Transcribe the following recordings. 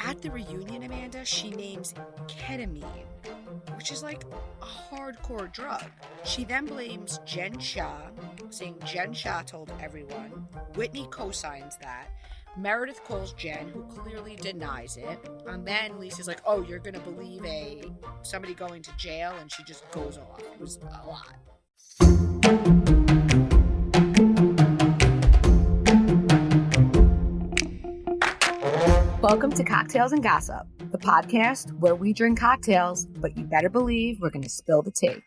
At the reunion, Amanda, she names ketamine, which is like a hardcore drug. She then blames Jen Shah, saying Jen Shah told everyone. Whitney co-signs that. Meredith calls Jen, who clearly denies it. And then Lisa's like, oh, you're going to believe somebody going to jail, and she just goes off. It was a lot. Welcome to Cocktails and Gossip, the podcast where we drink cocktails, but you better believe we're going to spill the tea.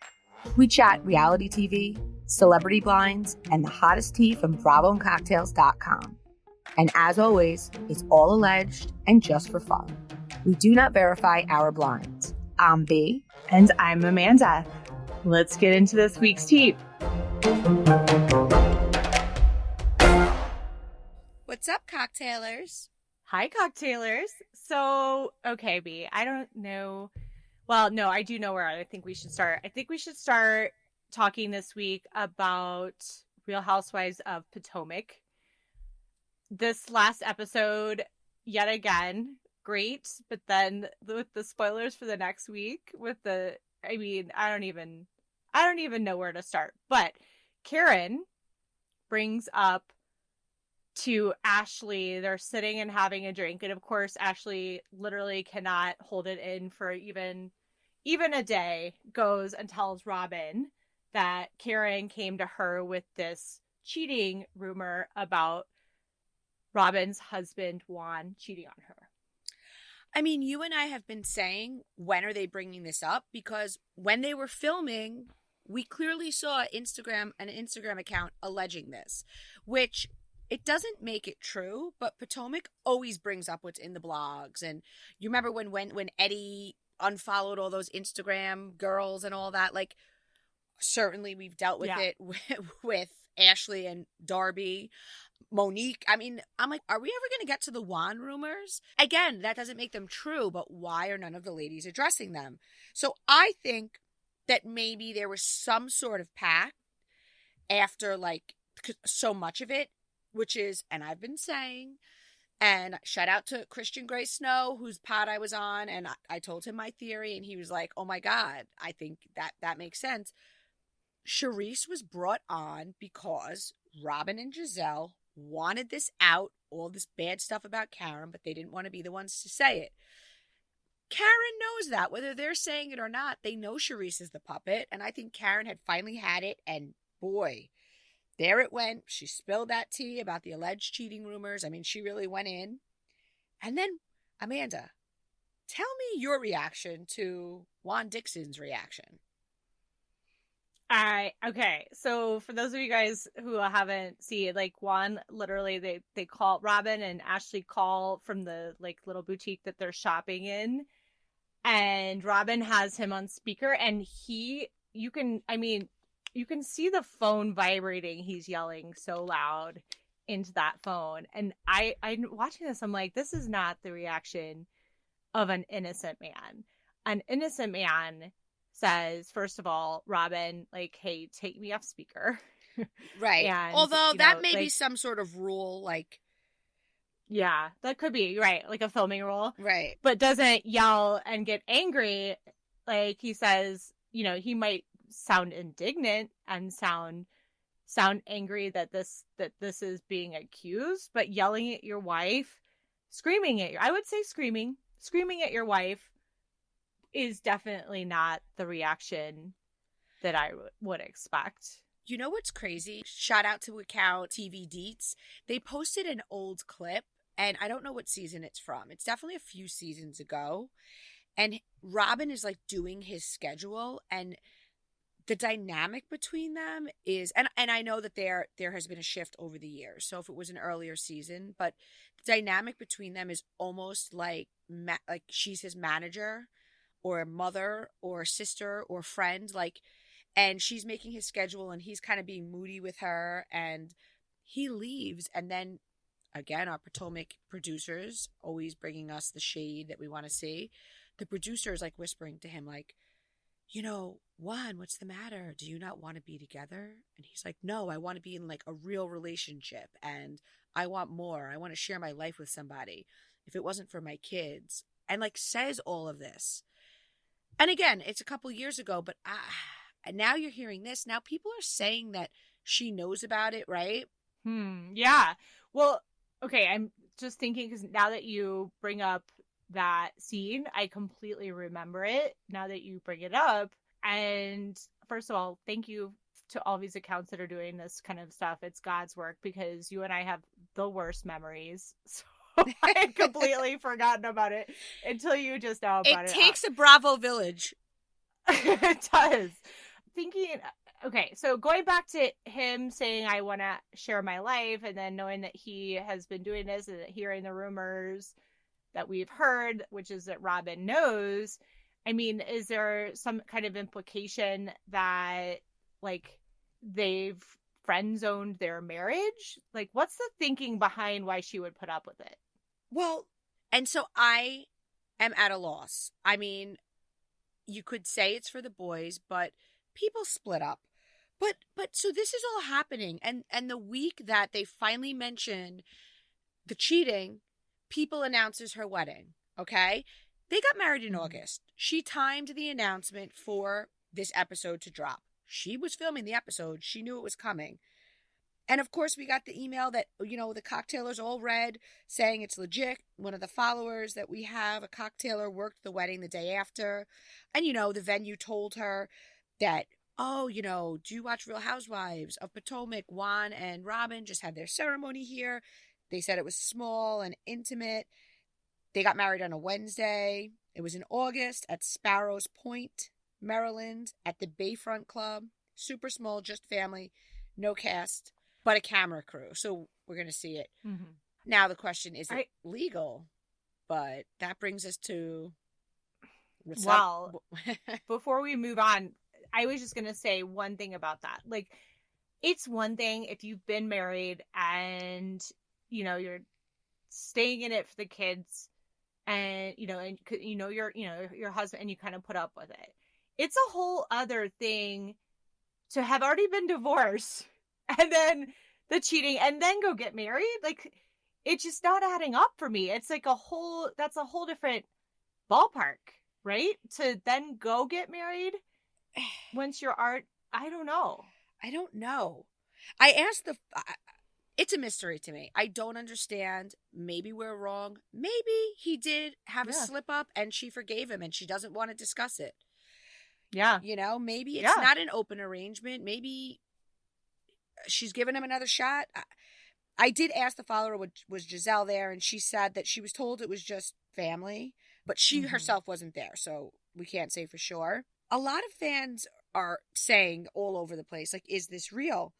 We chat reality TV, celebrity blinds, and the hottest tea from BravoandCocktails.com. And as always, it's all alleged and just for fun. We do not verify our blinds. I'm B. And I'm Amanda. Let's get into this week's tea. What's up, cocktailers? Hi, cocktailers. So, okay, B, I don't know. Well, no, I do know where I think we should start. I think we should start talking this week about Real Housewives of Potomac. This last episode, yet again, great. But then with the spoilers for the next week, I don't even know where to start. But Karen brings up to Ashley, they're sitting and having a drink, and of course Ashley literally cannot hold it in for even a day, goes and tells Robin that Karen came to her with this cheating rumor about Robin's husband Juan cheating on her. I mean, you and I have been saying, when are they bringing this up? Because when they were filming, we clearly saw an Instagram account alleging this, which it doesn't make it true, but Potomac always brings up what's in the blogs. And you remember when Eddie unfollowed all those Instagram girls and all that? Like, certainly we've dealt with it with Ashley and Darby, Monique. I mean, I'm like, are we ever going to get to the Juan rumors? Again, that doesn't make them true, but why are none of the ladies addressing them? So I think that maybe there was some sort of pact after, like, so much of it, which is, and I've been saying, and shout out to Christian Gray Snow, whose pod I was on, and I told him my theory, and he was like, oh my God, I think that makes sense. Charrisse was brought on because Robin and Giselle wanted this out, all this bad stuff about Karen, but they didn't want to be the ones to say it. Karen knows that, whether they're saying it or not, they know Charrisse is the puppet, and I think Karen had finally had it, and boy, there it went. She spilled that tea about the alleged cheating rumors. I mean, she really went in. And then, Amanda, tell me your reaction to Juan Dixon's reaction. Okay, so for those of you guys who haven't seen, like, Juan, literally, they call, Robin and Ashley call from the, like, little boutique that they're shopping in. And Robin has him on speaker, and you can see the phone vibrating. He's yelling so loud into that phone. And I'm watching this. I'm like, this is not the reaction of an innocent man. An innocent man says, first of all, Robin, like, hey, take me off speaker. Right. And, although that may be some sort of rule, like. Yeah, that could be, right, like a filming rule. Right. But doesn't yell and get angry. Like, he says, he might sound indignant and sound angry that this is being accused, but yelling at your wife, I would say screaming at your wife is definitely not the reaction that I would expect. You know what's crazy? Shout out to account TV Deets. They posted an old clip, and I don't know what season it's from. It's definitely a few seasons ago. And Robin is, like, doing his schedule, and the dynamic between them is, and I know that there has been a shift over the years. So if it was an earlier season, but the dynamic between them is almost like she's his manager or mother or sister or friend, like, and she's making his schedule and he's kind of being moody with her, and he leaves. And then again, our Potomac producers always bringing us the shade that we want to see. The producer is, like, whispering to him, like, Juan, what's the matter? Do you not want to be together? And he's like, no, I want to be in, like, a real relationship, and I want more. I want to share my life with somebody. if it wasn't for my kids, and like says all of this. And again, it's a couple years ago, but and now you're hearing this. Now people are saying that she knows about it, right? Yeah. Well, okay, I'm just thinking because now that you bring up that scene, I completely remember it now that you bring it up. And first of all, thank you to all these accounts that are doing this kind of stuff. It's God's work because you and I have the worst memories. So I had completely forgotten about it until you just now brought it up. It takes a Bravo village. It does. Thinking, okay, so going back to him saying, I want to share my life, and then knowing that he has been doing this and hearing the rumors that we've heard, which is that Robin knows. I mean, is there some kind of implication that, like, they've friend zoned their marriage? Like, what's the thinking behind why she would put up with it? Well, and so I am at a loss. I mean, you could say it's for the boys, but people split up. But so this is all happening, and the week that they finally mention the cheating, people announces her wedding. Okay, they got married in August. She timed the announcement for this episode to drop. She was filming the episode. She knew it was coming. And of course, we got the email that, you know, the cocktailers all read saying it's legit. One of the followers that we have, a cocktailer, worked the wedding the day after. And, you know, the venue told her that, oh, you know, do you watch Real Housewives of Potomac? Juan and Robin just had their ceremony here. They said it was small and intimate. They got married on a Wednesday. It was in August at Sparrows Point, Maryland, at the Bayfront Club. Super small, just family, no cast, but a camera crew. So we're going to see it. Mm-hmm. Now the question, is it legal? But that brings us to... Before we move on, I was just going to say one thing about that. Like, it's one thing if you've been married and, you know, you're staying in it for the kids and, you know, your husband, and you kind of put up with it. It's a whole other thing to have already been divorced and then the cheating and then go get married. Like, it's just not adding up for me. It's like that's a whole different ballpark, right? To then go get married once you're I don't know. I asked it's a mystery to me. I don't understand. Maybe we're wrong. Maybe he did have a slip up and she forgave him and she doesn't want to discuss it. Yeah. You know, maybe it's not an open arrangement. Maybe she's giving him another shot. I did ask the follower, was Giselle there? And she said that she was told it was just family, but she herself wasn't there. So we can't say for sure. A lot of fans are saying all over the place, like, is this real?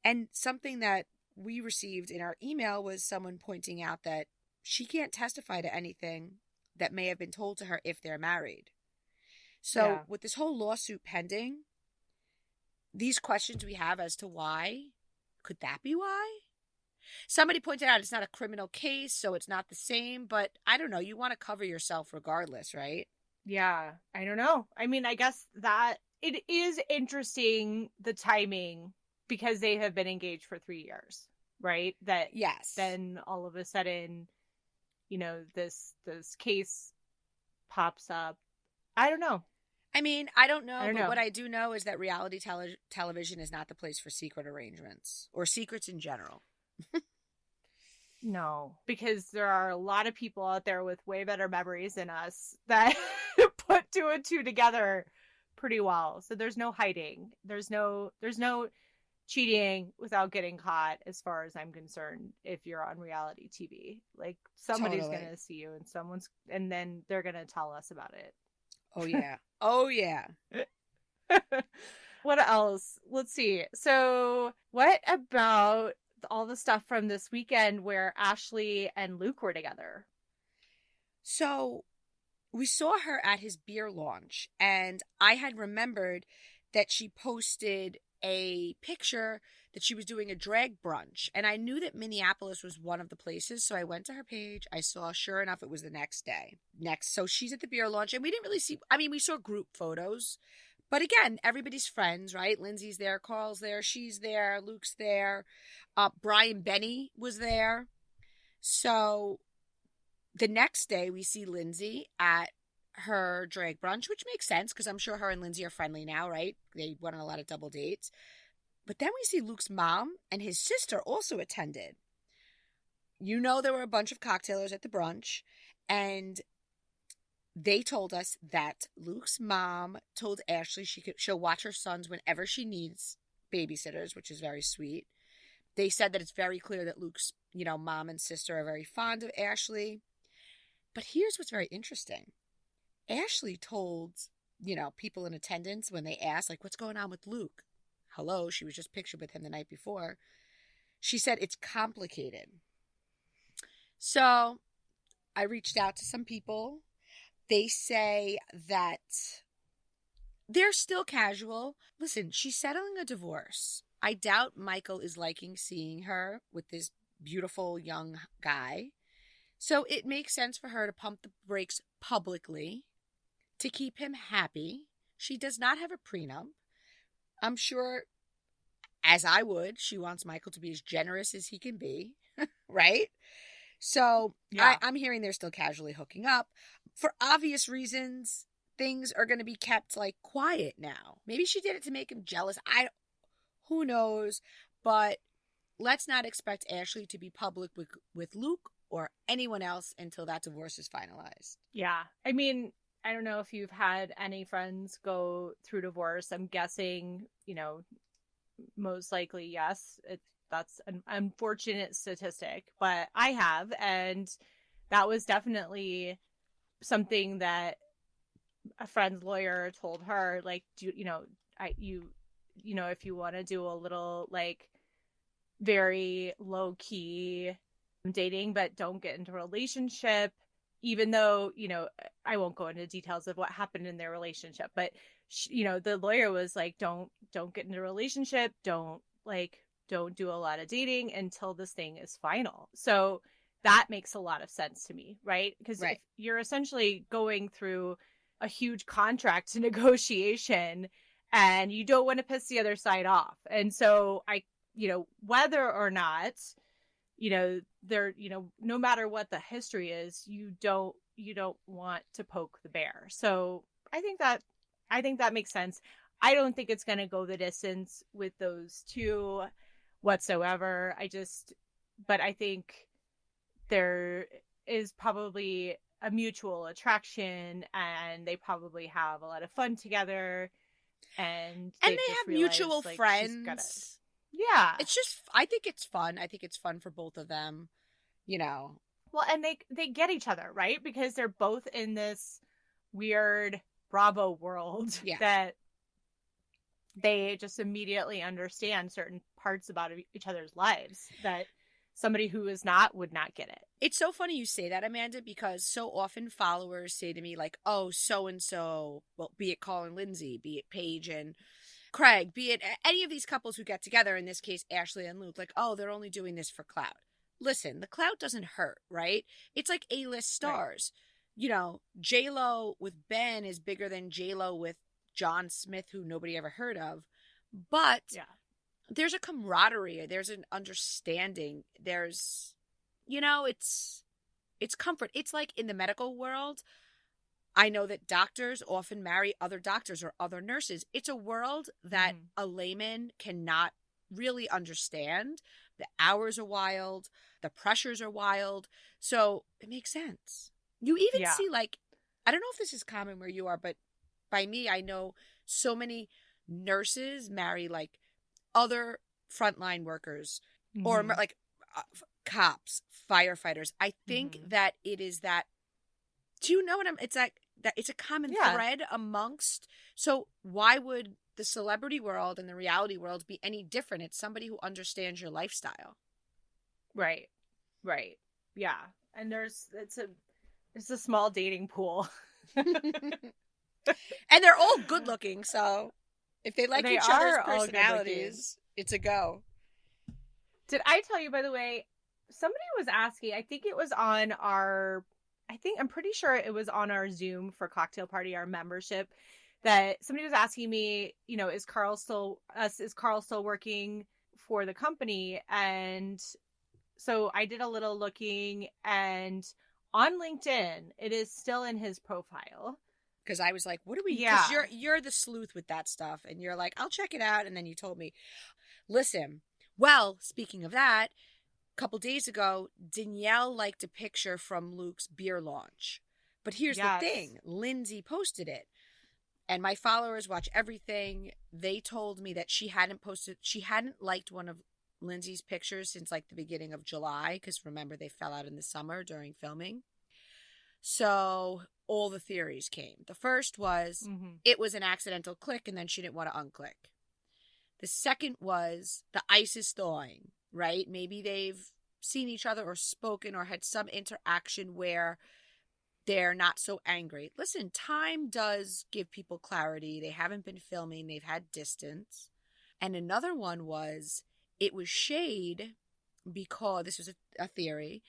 And something that we received in our email was someone pointing out that she can't testify to anything that may have been told to her if they're married. So with this whole lawsuit pending, these questions we have as to why, could that be why? Somebody pointed out it's not a criminal case, so it's not the same, but I don't know. You want to cover yourself regardless, right? Yeah, I don't know. I mean, I guess that it is interesting, the timing, because they have been engaged for 3 years, right? That then all of a sudden, you know, this case pops up. I don't know. I mean, I don't know, but what I do know is that reality television is not the place for secret arrangements or secrets in general. No, because there are a lot of people out there with way better memories than us that put two and two together pretty well. So there's no hiding. There's no cheating without getting caught, as far as I'm concerned. If you're on reality TV, like, somebody's going to see you and then they're going to tell us about it. Oh yeah. Oh yeah. What else? Let's see. So what about all the stuff from this weekend where Ashley and Luke were together? So we saw her at his beer launch, and I had remembered that she posted a picture that she was doing a drag brunch, and I knew that Minneapolis was one of the places, so I went to her page. I saw, sure enough, it was the next day. So she's at the beer launch, and we didn't really see, I mean, we saw group photos, but again, everybody's friends, right? Lindsay's there, Carl's there, she's there, Luke's there, Brian Benny was there. So The next day, we see Lindsay at her drag brunch, which makes sense because I'm sure her and Lindsay are friendly now, right? They went on a lot of double dates. But then we see Luke's mom and his sister also attended. You know, there were a bunch of cocktailers at the brunch, and they told us that Luke's mom told Ashley she'll watch her sons whenever she needs babysitters, which is very sweet. They said that it's very clear that Luke's, mom and sister are very fond of Ashley. But here's what's very interesting. Ashley told, people in attendance when they asked, like, what's going on with Luke? Hello, she was just pictured with him the night before. She said it's complicated. So I reached out to some people. They say that they're still casual. Listen, she's settling a divorce. I doubt Michael is liking seeing her with this beautiful young guy. So it makes sense for her to pump the brakes publicly to keep him happy. She does not have a prenup. I'm sure, as I would, she wants Michael to be as generous as he can be, right? So yeah. I'm hearing they're still casually hooking up. For obvious reasons, things are going to be kept quiet now. Maybe she did it to make him jealous. Who knows? But let's not expect Ashley to be public with Luke or anyone else until that divorce is finalized. Yeah. I mean, I don't know if you've had any friends go through divorce. I'm guessing, most likely, yes. That's an unfortunate statistic, but I have. And that was definitely something that a friend's lawyer told her, if you want to do a little very low key dating, but don't get into a relationship, even though, I won't go into details of what happened in their relationship, but the lawyer was like, don't get into a relationship. Don't do a lot of dating until this thing is final. So that makes a lot of sense to me, right? Because if you're essentially going through a huge contract negotiation and you don't want to piss the other side off. And so whether or not, there, no matter what the history is, you don't want to poke the bear. So I think that makes sense. I don't think it's going to go the distance with those two whatsoever. But I think there is probably a mutual attraction and they probably have a lot of fun together. And they have mutual friends. Yeah. It's just, I think it's fun. I think it's fun for both of them, Well, and they get each other, right? Because they're both in this weird Bravo world that they just immediately understand certain parts about each other's lives that somebody who is not would not get it. It's so funny you say that, Amanda, because so often followers say to me oh, so-and-so, well, be it Carl and Lindsay, be it Paige and Craig, be it any of these couples who get together, in this case, Ashley and Luke, oh, they're only doing this for clout. Listen, the clout doesn't hurt, right? It's like A-list stars. Right. J-Lo with Ben is bigger than J-Lo with John Smith, who nobody ever heard of. But there's a camaraderie. There's an understanding. There's, it's comfort. It's like in the medical world, I know that doctors often marry other doctors or other nurses. It's a world that a layman cannot really understand. The hours are wild. The pressures are wild. So it makes sense. You even see I don't know if this is common where you are, but by me, I know so many nurses marry other frontline workers or cops, firefighters. I think that it is that. Do you know what it's like? That it's a common thread amongst. So why would the celebrity world and the reality world be any different? It's somebody who understands your lifestyle. Right. Yeah. And it's a small dating pool. And they're all good looking, so if they like each other's personalities, it's a go. Did I tell you, by the way, somebody was asking, I'm pretty sure it was on our Zoom for Cocktail Party, our membership, that somebody was asking me, is Carl still working for the company? And so I did a little looking, and on LinkedIn, it is still in his profile. Because I was like, what do we? Yeah. Because you're the sleuth with that stuff, and you're like, I'll check it out, and then you told me, listen. Well, speaking of that, a couple days ago, Danielle liked a picture from Luke's beer launch, but here's the thing: Lindsay posted it, and my followers watch everything. They told me that she hadn't liked one of Lindsay's pictures since like the beginning of July, because remember they fell out in the summer during filming. So all the theories came. The first was it was an accidental click and then she didn't want to unclick. The second was the ice is thawing, right? Maybe they've seen each other or spoken or had some interaction where they're not so angry. Listen, time does give people clarity. They haven't been filming. They've had distance. And another one was it was shade because this was a theory,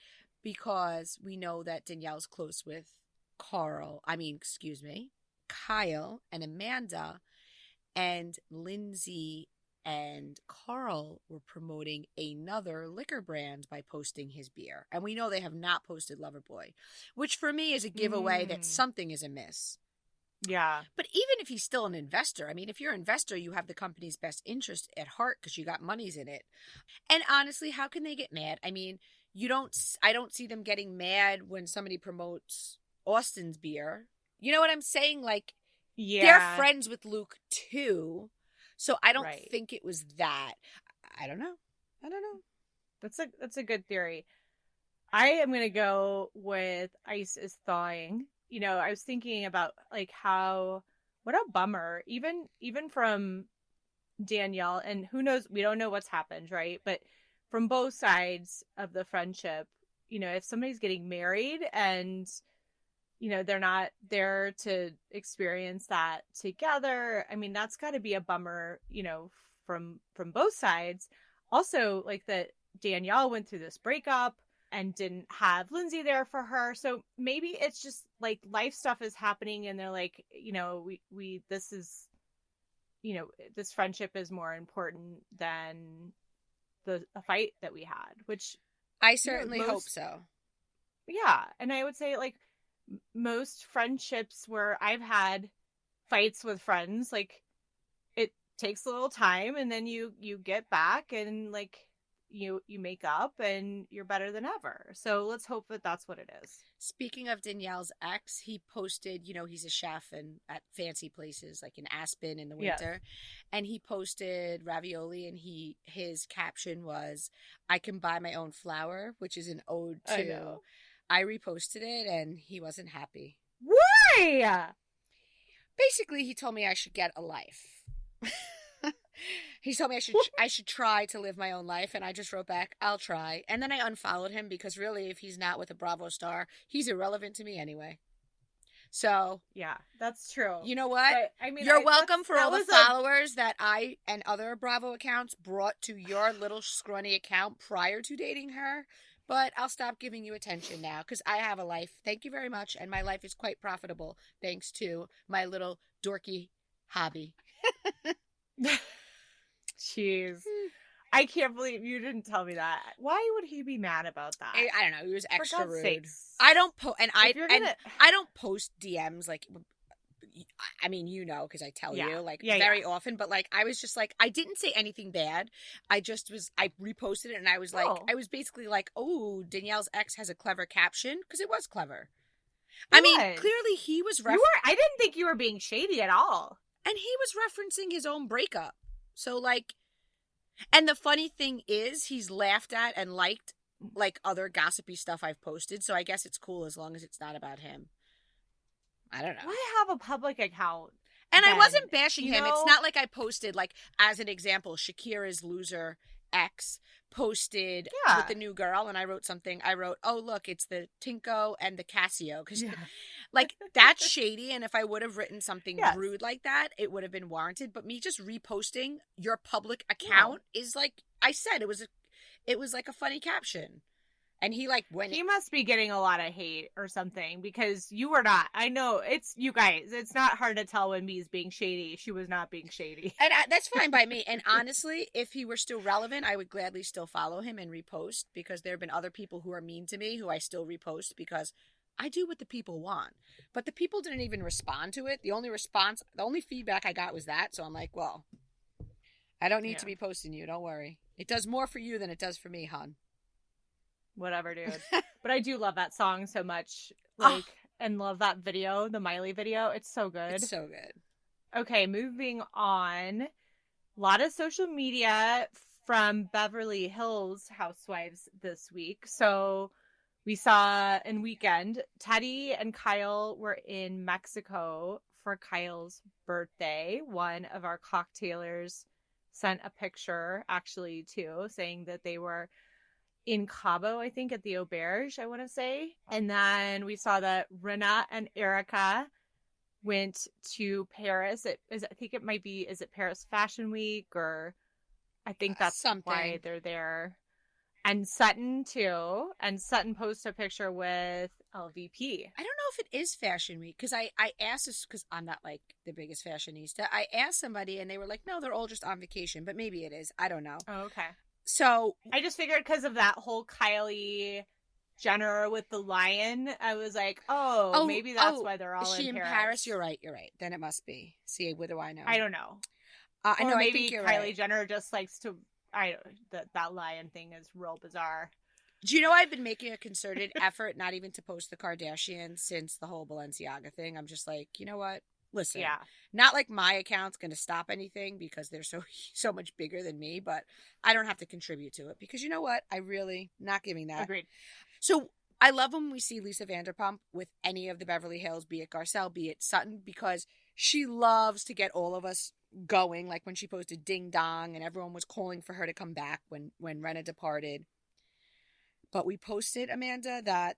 because we know that Danielle's close with Kyle and Amanda, and Lindsay and Carl were promoting another liquor brand by posting his beer. And we know they have not posted Loverboy, which for me is a giveaway that something is amiss. Yeah. But even if he's still an investor, I mean, if you're an investor, you have the company's best interest at heart because you got monies in it. And honestly, how can they get mad? I mean, I don't see them getting mad when somebody promotes Austin's beer. You know what I'm saying? Like, they're friends with Luke too. So I don't think it was that. I don't know. That's a good theory. I am going to go with ice is thawing. You know, I was thinking about like what a bummer, even from Danielle, and who knows, we don't know what's happened, right? But from both sides of the friendship, you know, if somebody's getting married and, you know, they're not there to experience that together, I mean, that's got to be a bummer, you know, from both sides. Also, like that Danielle went through this breakup and didn't have Lindsay there for her. So maybe it's just like life stuff is happening and they're like, you know, this is, you know, this friendship is more important than a fight that we had, which I certainly hope so. Yeah. And I would say like most friendships where I've had fights with friends, like it takes a little time and then you get back and like you make up and you're better than ever. So let's hope that that's what it is. Speaking of Danielle's ex, he posted, you know, he's a chef and at fancy places like in Aspen in the winter. Yes. And he posted ravioli and his caption was, "I can buy my own flour," which is an ode to. I reposted it and he wasn't happy. Why? Basically, he told me I should get a life. He told me I should try to live my own life, and I just wrote back, "I'll try." And then I unfollowed him because really, if he's not with a Bravo star, he's irrelevant to me anyway. So yeah, that's true. You know what? But, I mean, you're welcome for all the followers that I and other Bravo accounts brought to your little scrawny account prior to dating her. But I'll stop giving you attention now because I have a life. Thank you very much, and my life is quite profitable thanks to my little dorky hobby. Jeez. I can't believe you didn't tell me that. Why would he be mad about that? I don't know. He was extra rude. Sakes. I don't I don't post DMs like. I mean, you know, because I tell you very often. But like, I was just like, I didn't say anything bad. I reposted it, and I was like, I was basically like, oh, Danielle's ex has a clever caption because it was clever. I mean, clearly he was. I didn't think you were being shady at all. And he was referencing his own breakup. So, like, and the funny thing is he's laughed at and liked, like, other gossipy stuff I've posted. So I guess it's cool as long as it's not about him. I don't know. I have a public account. And I wasn't bashing him. It's not like I posted, like, as an example, Shakira's loser ex posted with the new girl, and I wrote, oh, look, it's the Tinko and the Casio. Because, like, that's shady, and if I would have written something rude like that, it would have been warranted. But me just reposting your public account is, like, I said, it was like a funny caption. And he like went. He must be getting a lot of hate or something because you were not. I know it's you guys. It's not hard to tell when B's being shady. She was not being shady. And that's fine by me. And honestly, if he were still relevant, I would gladly still follow him and repost, because there have been other people who are mean to me who I still repost because I do what the people want. But the people didn't even respond to it. The only feedback I got was that. So I'm like, well, I don't need to be posting you. Don't worry. It does more for you than it does for me, hon. Whatever, dude. But I do love that song so much. Like, and love that video, the Miley video. It's so good. It's so good. Okay, moving on. A lot of social media from Beverly Hills Housewives this week. So we saw in Weekend, Teddy and Kyle were in Mexico for Kyle's birthday. One of our cocktailers sent a picture, actually, too, saying that they were in Cabo, I think, at the Auberge, I want to say. And then we saw that Rinna and Erica went to Paris. I think it might be, is it Paris Fashion Week? Or I think that's something. Why they're there. And Sutton, too. And Sutton posted a picture with LVP. I don't know if it is Fashion Week, because I asked this, because I'm not like the biggest fashionista. I asked somebody and they were like, no, they're all just on vacation, but maybe it is. I don't know. Oh, okay. So I just figured because of that whole Kylie Jenner with the lion, I was like, maybe that's why they're all is she in in Paris. Paris? You're right. Then it must be. See, what do I know? I don't know. I know. Maybe I think you're Kylie right. Jenner just likes to. That lion thing is real bizarre. Do you know I've been making a concerted effort not even to post the Kardashians since the whole Balenciaga thing? I'm just like, you know what? Listen, not like my account's going to stop anything because they're so much bigger than me, but I don't have to contribute to it because you know what? I really not giving that. Agreed. So I love when we see Lisa Vanderpump with any of the Beverly Hills, be it Garcelle, be it Sutton, because she loves to get all of us going. Like when she posted Ding Dong and everyone was calling for her to come back when Rinna departed. But we posted, Amanda, that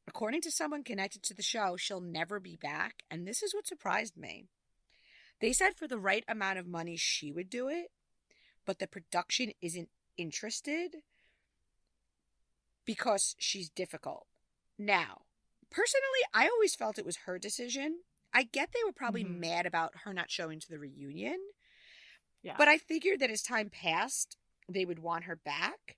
according to someone connected to the show, she'll never be back. And this is what surprised me. They said for the right amount of money, she would do it, but the production isn't interested because she's difficult. Now, personally, I always felt it was her decision. I get they were probably mad about her not showing to the reunion. Yeah. But I figured that as time passed, they would want her back.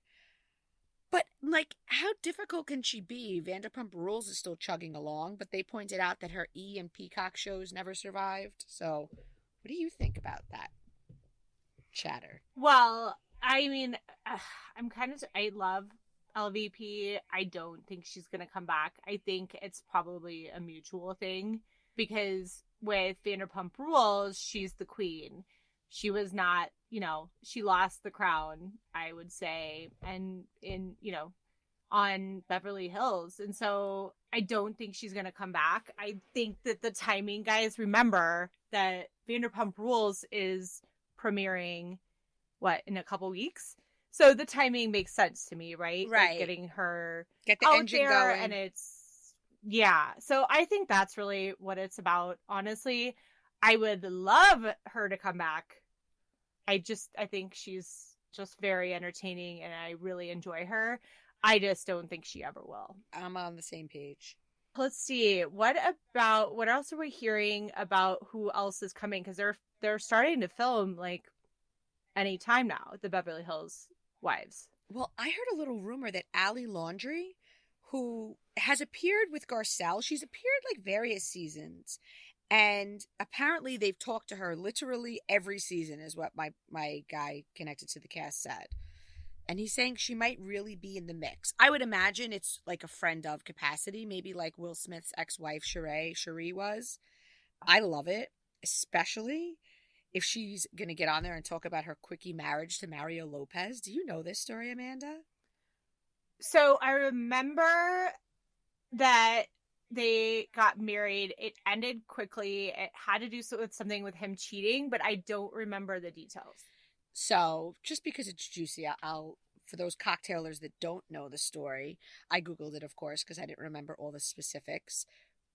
But, like, how difficult can she be? Vanderpump Rules is still chugging along, but they pointed out that her E! and Peacock shows never survived. So, what do you think about that chatter? Well, I mean, I love LVP. I don't think she's going to come back. I think it's probably a mutual thing because with Vanderpump Rules, she's the queen. She was not, she lost the crown, I would say, and on Beverly Hills. And so I don't think she's going to come back. I think that the timing, guys, remember that Vanderpump Rules is premiering, in a couple weeks? So the timing makes sense to me, right? Right. Like getting her Get the engine going. And so I think that's really what it's about, honestly. I would love her to come back. I think she's just very entertaining and I really enjoy her. I just don't think she ever will. I'm on the same page. Let's see. What else are we hearing about who else is coming? Because they're starting to film like any time now, the Beverly Hills Wives. Well, I heard a little rumor that Ali Laundrie, who has appeared with Garcelle, she's appeared like various seasons. And apparently they've talked to her literally every season is what my guy connected to the cast said. And he's saying she might really be in the mix. I would imagine it's like a friend of capacity, maybe like Will Smith's ex-wife Sheree was. I love it, especially if she's going to get on there and talk about her quickie marriage to Mario Lopez. Do you know this story, Amanda? So I remember that they got married. It ended quickly. It had to do with something with him cheating, but I don't remember the details. So just because it's juicy, I'll for those cocktailers that don't know the story, I Googled it, of course, because I didn't remember all the specifics.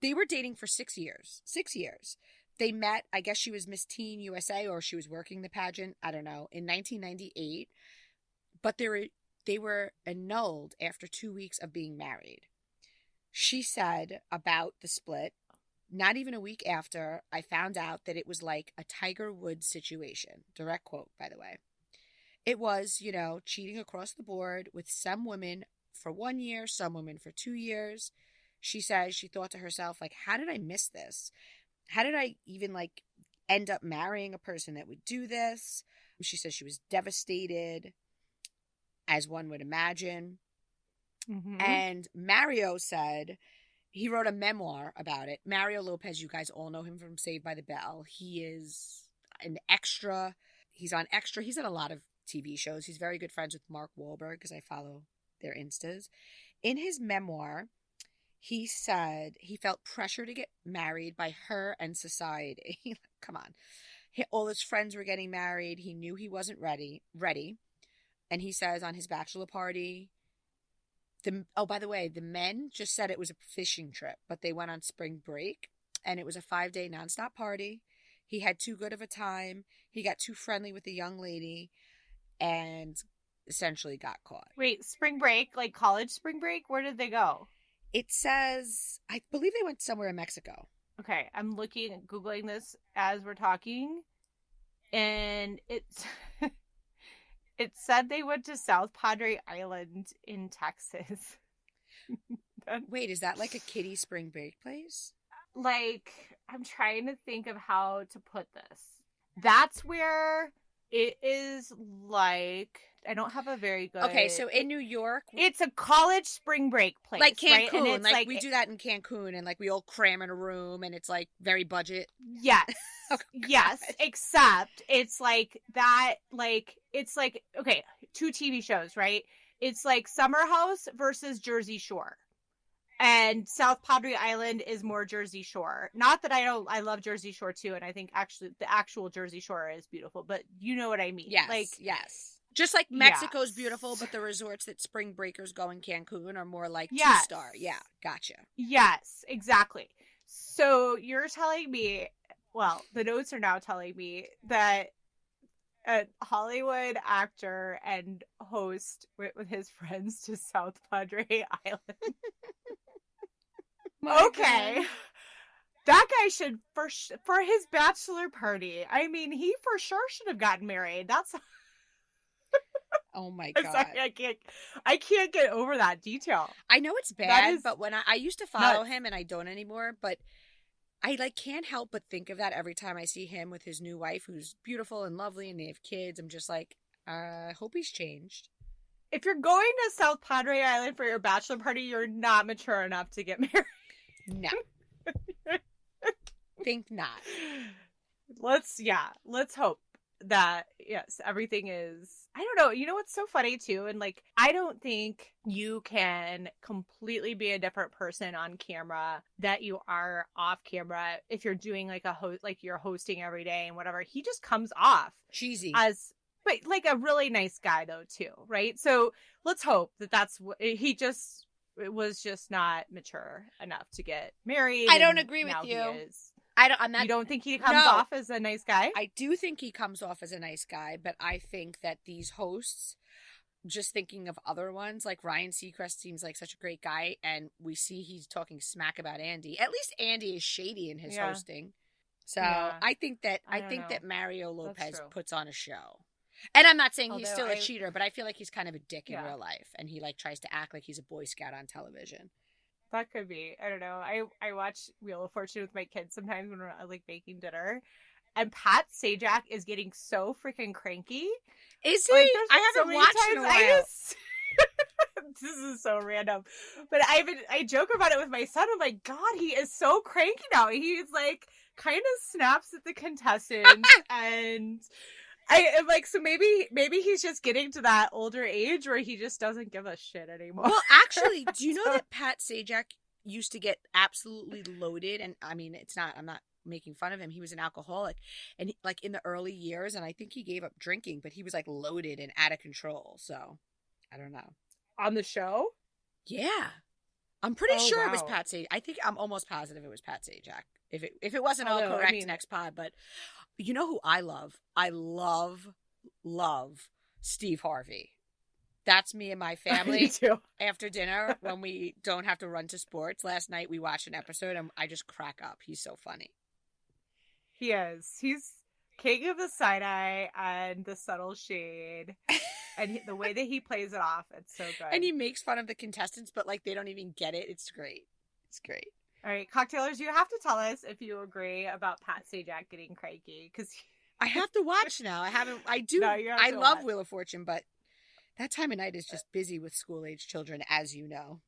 They were dating for 6 years. 6 years. They met, I guess she was Miss Teen USA or she was working the pageant, I don't know, in 1998. But their they were annulled after 2 weeks of being married. She said about the split, not even a week after, I found out that it was like a Tiger Woods situation. Direct quote, by the way. It was, cheating across the board with some women for 1 year, some women for 2 years. She says she thought to herself, like, how did I miss this? How did I even, end up marrying a person that would do this? She says she was devastated, as one would imagine. Mm-hmm. And Mario said he wrote a memoir about it. Mario Lopez, you guys all know him from Saved by the Bell. He is an extra. He's on Extra. He's in a lot of TV shows. He's very good friends with Mark Wahlberg because I follow their Instas. In his memoir, he said he felt pressure to get married by her and society. Come on. All his friends were getting married. He knew he wasn't ready. And he says on his bachelor party, by the way, the men just said it was a fishing trip, but they went on spring break, and it was a 5-day nonstop party. He had too good of a time. He got too friendly with the young lady and essentially got caught. Wait, spring break, like college spring break? Where did they go? It says, I believe they went somewhere in Mexico. Okay, I'm Googling this as we're talking, and it's it said they went to South Padre Island in Texas. Wait, is that like a kiddie spring break place? Like, I'm trying to think of how to put this. That's where it is like, I don't have a very good... Okay, so in New York... It's a college spring break place, like Cancun, right? And it's like we do that in Cancun, and like we all cram in a room, and it's like very budget. Yes. Oh, yes, except it's like that, like, it's like, okay, 2 TV shows, right? It's like Summer House versus Jersey Shore. And South Padre Island is more Jersey Shore. Not that I love Jersey Shore too, and I think actually the actual Jersey Shore is beautiful, but you know what I mean. Yes, like, yes. Just like Mexico's yes. beautiful, but the resorts that spring breakers go in Cancun are more like Yes. 2-star. Yeah, gotcha. Yes, exactly. So you're telling me, well, the notes are now telling me that a Hollywood actor and host went with his friends to South Padre Island. Okay. God. That guy should, for his bachelor party, I mean, he for sure should have gotten married. That's... Oh my I'm God. sorry, I can't get over that detail. I know it's bad, but when I used to follow him, and I don't anymore, but I can't help but think of that every time I see him with his new wife, who's beautiful and lovely, and they have kids. I'm just like, I hope he's changed. If you're going to South Padre Island for your bachelor party, you're not mature enough to get married. No. Think not. Let's hope that, yes, everything is, I don't know, you know what's so funny too, and like, I don't think you can completely be a different person on camera that you are off camera if you're doing like you're hosting every day and whatever. He just comes off cheesy but like a really nice guy though too, right? So let's hope that's what it was just not mature enough to get married. I don't agree with you. You don't think he comes off as a nice guy? I do think he comes off as a nice guy, but I think that these hosts, just thinking of other ones, like Ryan Seacrest seems like such a great guy, and we see he's talking smack about Andy. At least Andy is shady in his hosting. So I think that Mario Lopez puts on a show. And I'm not saying he's still a cheater, but I feel like he's kind of a dick in real life, and he like tries to act like he's a Boy Scout on television. That could be. I don't know. I watch Wheel of Fortune with my kids sometimes when we're like making dinner, and Pat Sajak is getting so freaking cranky. Is he? Like, I haven't watched in a while. This is so random, but I joke about it with my son. I'm like, God, he is so cranky now. He's like kind of snaps at the contestants, and I am like, so maybe he's just getting to that older age where he just doesn't give a shit anymore. Well, actually, do you know that Pat Sajak used to get absolutely loaded? And I mean, I'm not making fun of him. He was an alcoholic, and like in the early years, and I think he gave up drinking, but he was like loaded and out of control. So I don't know. On the show? Yeah. I'm pretty sure it was Pat Sajak. I think I'm almost positive it was Pat Sajak. If it wasn't, I'll correct next pod. But you know who I love? I love Steve Harvey. That's me and my Me family too. after dinner when we don't have to run to sports. Last night we watched an episode and I just crack up. He's so funny. He is. He's king of the side eye and the subtle shade. And the way that he plays it off, it's so good. And he makes fun of the contestants, but like they don't even get it. It's great. It's great. All right, cocktailers, you have to tell us if you agree about Pat Sajak getting cranky, because I have to watch now. I haven't. I do. No, you have I to love watch. Wheel of Fortune, but that time of night is just busy with school-age children, as you know.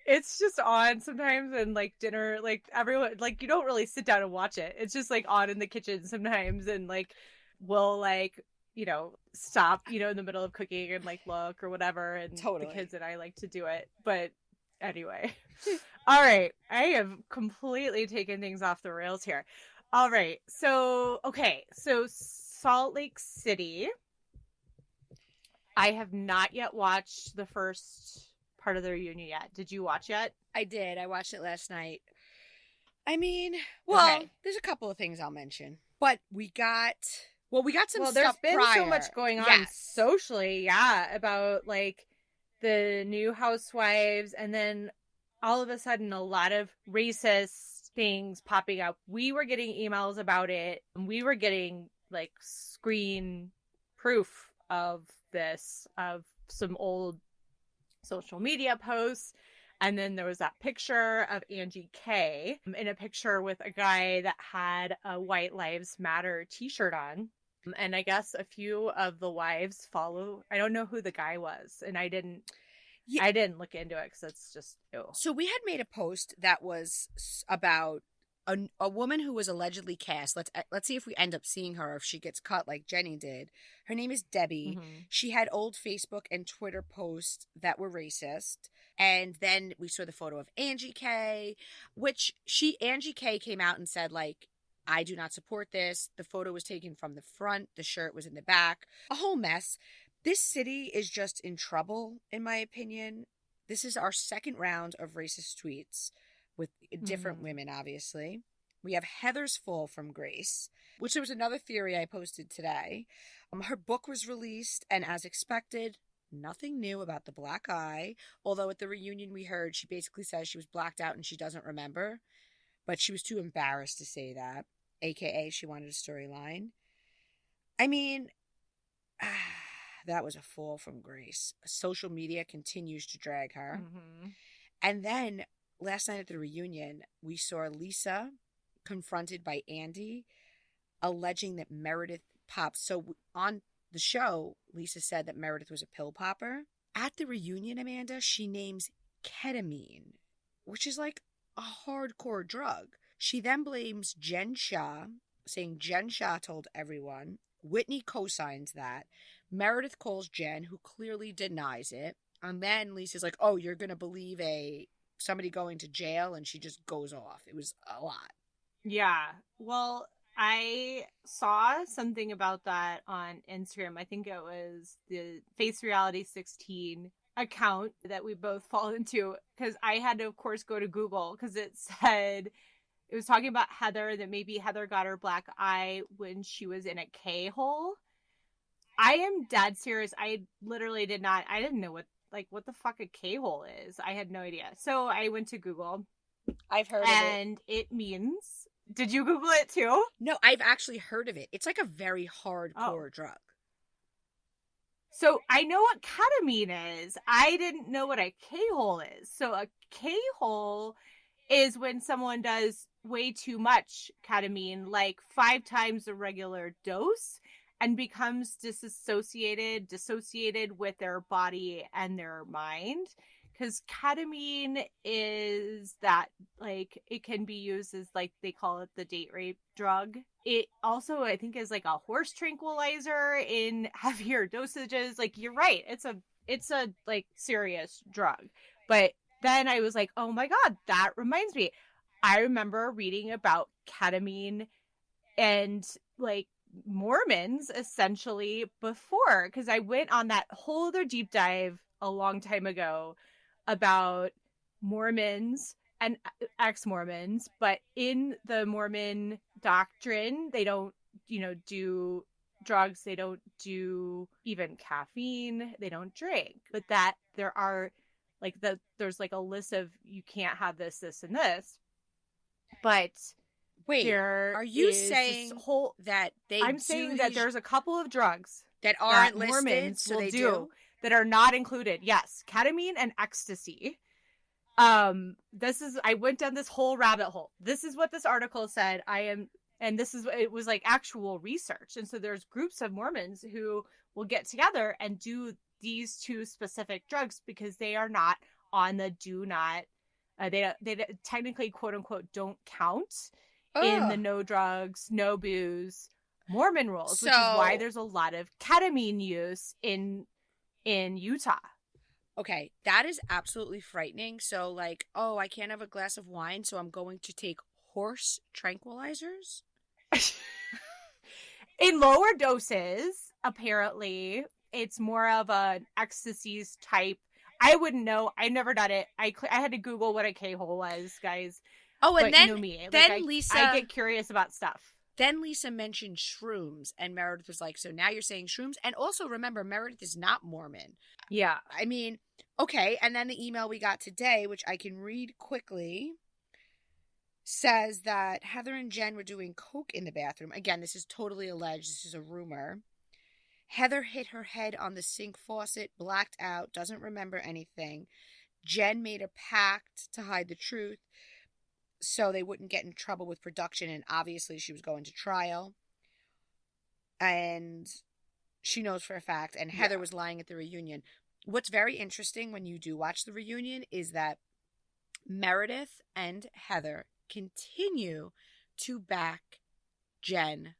it's just on sometimes, and like dinner, like everyone, like you don't really sit down and watch it. It's just like on in the kitchen sometimes, and like we'll like, you know, stop, you know, in the middle of cooking and like look or whatever, and Totally. the kids and I like to do it. But anyway, all right, I have completely taken things off the rails here. All right, so Salt Lake City. I have not yet watched the first part of the reunion yet. Did you watch yet? I did. I watched it last night. I mean, well, Okay. there's a couple of things I'll mention, but we got some Well, stuff there's been prior. so much going on Yes. socially, yeah, about like the new housewives, and then all of a sudden a lot of racist things popping up. We were getting emails about it, and we were getting like screen proof of this, of some old social media posts. And then there was that picture of Angie K in a picture with a guy that had a White Lives Matter t-shirt on. And I guess a few of the wives follow. I don't know who the guy was, and I didn't look into it because it's just ew. So we had made a post that was about a woman who was allegedly cast. Let's see if we end up seeing her, or if she gets cut like Jenny did. Her name is Debbie. Mhm. She had old Facebook and Twitter posts that were racist. And then we saw the photo of Angie K, which Angie K came out and said, like, I do not support this. The photo was taken from the front. The shirt was in the back. A whole mess. This city is just in trouble, in my opinion. This is our second round of racist tweets with different women, obviously. We have Heather's fall from Grace, which there was another theory I posted today. Her book was released, and as expected, nothing new about the black eye. Although at the reunion we heard she basically says she was blacked out and she doesn't remember. But she was too embarrassed to say that, a.k.a. she wanted a storyline. I mean, that was a fall from grace. Social media continues to drag her. Mm-hmm. And then last night at the reunion, we saw Lisa confronted by Andy, alleging that Meredith popped. So on the show, Lisa said that Meredith was a pill popper. At the reunion, Amanda, she names ketamine, which is like a hardcore drug. She then blames Jen Shah, saying Jen Shah told everyone. Whitney co-signs that. Meredith calls Jen, who clearly denies it. And then Lisa's like, oh, you're going to believe somebody going to jail? And she just goes off. It was a lot. Yeah. Well, I saw something about that on Instagram. I think it was the Face Reality 16 account that we both fall into, because I had to, of course, go to Google because it was talking about Heather, that maybe Heather got her black eye when she was in a K-hole. I am dead serious. I literally didn't know what the fuck a K-hole is. I had no idea. So I went to Google. I've heard of it. And it means, did you Google it too? No, I've actually heard of it. It's like a very hardcore drug. So I know what ketamine is. I didn't know what a K-hole is. So a K-hole is when someone does way too much ketamine, like 5 times the regular dose, and becomes dissociated with their body and their mind. Because ketamine is that, like, it can be used as, like, they call it the date rape drug. It also, I think, is like a horse tranquilizer in heavier dosages. Like, you're right. It's a like serious drug. But then I was like, oh my God, that reminds me. I remember reading about ketamine and like Mormons essentially before, because I went on that whole other deep dive a long time ago about Mormons and ex-Mormons, but in the Mormon doctrine, they don't, do drugs. They don't do even caffeine. They don't drink. But that there are like there's like a list of you can't have this, this, and this. But Wait, there are you is saying this whole? that I'm saying that there's a couple of drugs that aren't that listed, Mormons so will they do that are not included. Yes, ketamine and ecstasy. I went down this whole rabbit hole. This is what this article said. It was like actual research. And so there's groups of Mormons who will get together and do these two specific drugs because they are not on the do not, they technically quote unquote don't count in the no drugs, no booze Mormon rules, which is why there's a lot of ketamine use in Utah. Okay, that is absolutely frightening. So, like, oh, I can't have a glass of wine, so I'm going to take horse tranquilizers? In lower doses, apparently, it's more of an ecstasies type. I wouldn't know. I never done it. I had to Google what a K-hole was, guys. Oh, and but then, you know me. Lisa... I get curious about stuff. Then Lisa mentioned shrooms, and Meredith was like, so now you're saying shrooms? And also, remember, Meredith is not Mormon. Yeah. I mean, okay, and then the email we got today, which I can read quickly, says that Heather and Jen were doing coke in the bathroom. Again, this is totally alleged. This is a rumor. Heather hit her head on the sink faucet, blacked out, doesn't remember anything. Jen made a pact to hide the truth so they wouldn't get in trouble with production, and obviously she was going to trial. And she knows for a fact, and Heather was lying at the reunion. What's very interesting when you do watch the reunion is that Meredith and Heather continue to back Jen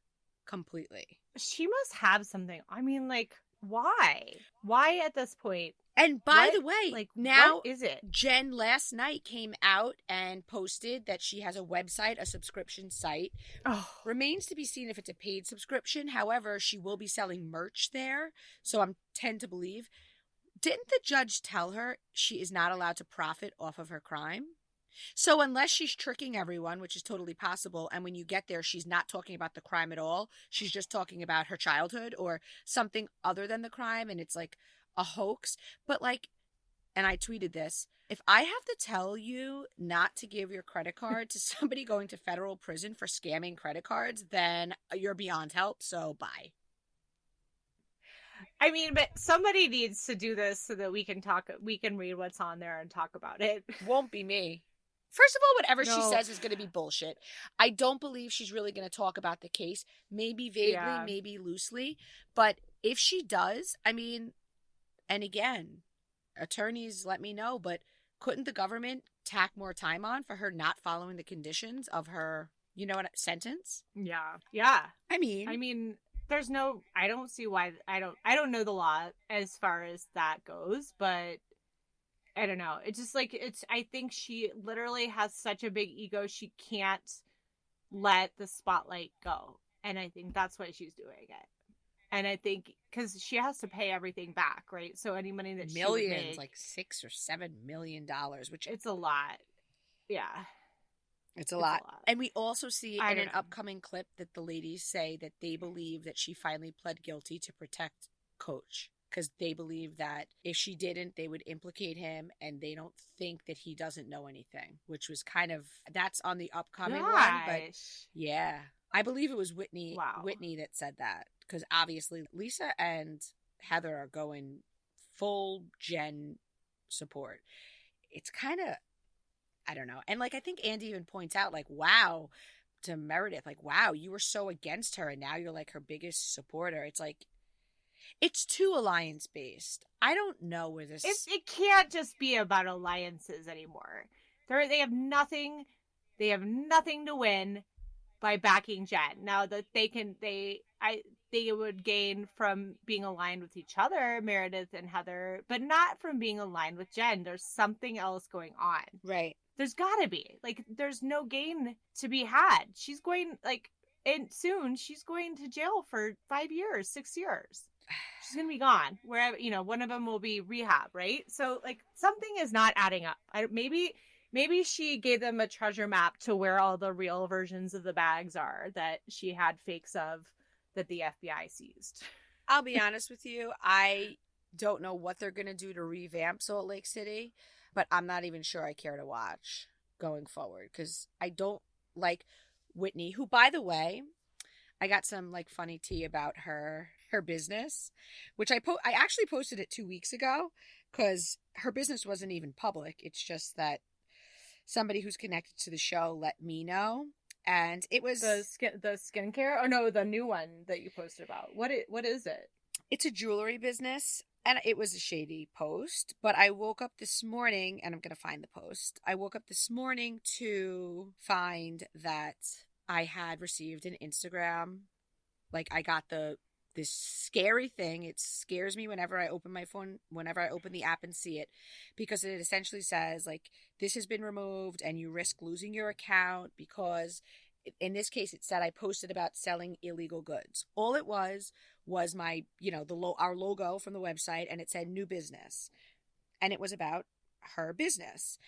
completely. She must have something. I mean, like, why? Why at this point? And by the way, like, now what is it? Jen last night came out and posted that she has a website, a subscription site. Oh. Remains to be seen if it's a paid subscription. However, she will be selling merch there. So I'm tend to believe. Didn't the judge tell her she is not allowed to profit off of her crime? So unless she's tricking everyone, which is totally possible, and when you get there, she's not talking about the crime at all. She's just talking about her childhood or something other than the crime, and it's like a hoax. But like, and I tweeted this, if I have to tell you not to give your credit card to somebody going to federal prison for scamming credit cards, then you're beyond help, so bye. I mean, but somebody needs to do this so that we can read what's on there and talk about it. Won't be me. First of all, whatever she says is going to be bullshit. I don't believe she's really going to talk about the case. Maybe vaguely, maybe loosely. But if she does, I mean, and again, attorneys let me know, but couldn't the government tack more time on for her not following the conditions of her, sentence? Yeah. Yeah. I mean, there's no, I don't see why, I don't know the law as far as that goes, but I don't know. It's just like, I think she literally has such a big ego. She can't let the spotlight go. And I think that's why she's doing it. And I think because she has to pay everything back, right? So any money that she would make, like $6 or $7 million, which it's a lot. Yeah. It's a lot. And we also see in an know. upcoming clip that the ladies say that they believe that she finally pled guilty to protect Coach, because they believe that if she didn't, they would implicate him, and they don't think that he doesn't know anything, which was that's on the upcoming one. But yeah, I believe it was Whitney that said that, because obviously Lisa and Heather are going full Jen support. It's kind of, I don't know. And like, I think Andy even points out, like, wow, to Meredith, like, wow, you were so against her and now you're like her biggest supporter. It's like, it's too alliance based. I don't know where this it can't just be about alliances anymore. They have nothing to win by backing Jen. Now that they would gain from being aligned with each other, Meredith and Heather, but not from being aligned with Jen. There's something else going on. Right. There's gotta be. Like, there's no gain to be had. She's going, like, and soon she's going to jail for 5 years, 6 years. She's gonna be gone. Wherever, one of them will be rehab, right? So, like, something is not adding up. Maybe she gave them a treasure map to where all the real versions of the bags are that she had fakes of that the FBI seized. I'll be honest with you. I don't know what they're going to do to revamp Salt Lake City, but I'm not even sure I care to watch going forward because I don't like Whitney, who, by the way, I got some like funny tea about her business, which I actually posted it 2 weeks ago because her business wasn't even public. It's just that somebody who's connected to the show let me know, and it was the skincare. Oh no, the new one that you posted about. What is it? It's a jewelry business, and it was a shady post. But I woke up this morning, and I'm gonna find the post. I woke up this morning to find that I had received an Instagram. Like I got this scary thing. It scares me whenever I open my phone, whenever I open the app and see it, because it essentially says like this has been removed and you risk losing your account because in this case it said I posted about selling illegal goods. All it was my, our logo from the website, and it said new business. And it was about her business.